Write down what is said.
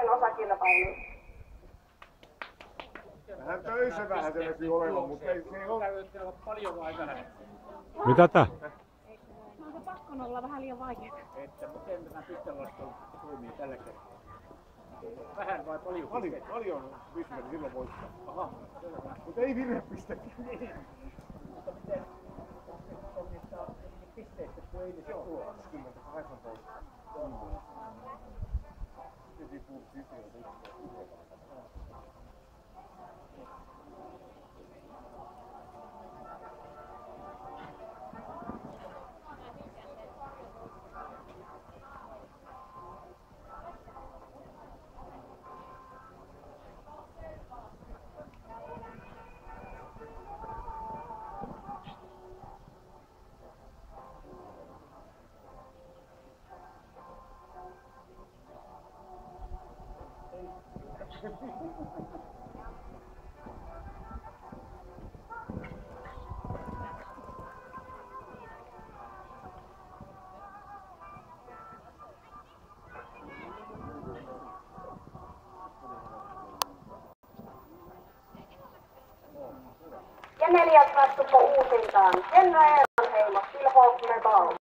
siihen osakilpailuun. Vähän töissä vähän se näkyy olevan, mutta ei se ole. Täytyy olla paljon vai vähän? Mitä tää? No se pakko olla vähän liian vaikeaa. Että miten tämä pistelasku toimii tällä kertaa? Vähän vai paljon? Paljon pisteitä silloin voittaa. Aha, mutta ei virhepistettä. Mutta miten onnistaa pisteistä, kun ei ne ole? 20, 18. Se tippuu sisään. Ja neljäs katsopo uusintaan. Henna Eeranheimo, Phil Hoffman Ball.